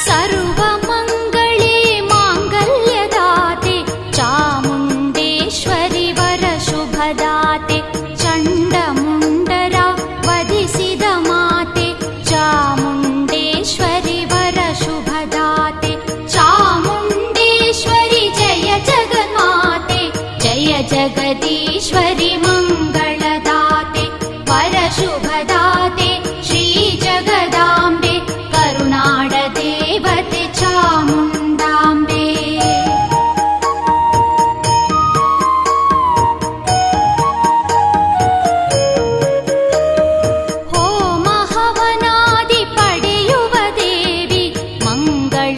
ಸರ್ವಮಂಗಳೇ ಮಾಂಗಲ್ಯದಾತೆ ಚಾಮುಂಡೇಶ್ವರಿ ವರಶುಭದಾತೆ ಚಂಡಮುಂಡರ ವಧಿಸಿದ ಮಾತೆ ಚಾಮುಂಡೇಶ್ವರಿ ವರಶುಭದಾತೆ ಚಾಮುಂಡೇಶ್ವರಿ ಜಯ ಜಗನ್ಮಾತೆ ಜಯ ಜಗದೀಶ್ವರಿ ಮಂಗಳದಾತೆ ವರಶುಭದಾತೆ ಶ್ರೀ ಜಗದಾಂಬೆ ಕರುನಾಡ ದೇವತೆ ಚಾಮುಂಡಾಂಬೆ. ಹೋಮ ಹವನಾದಿ ಪಡೆಯುವ ದೇವಿ ಮಂಗಳ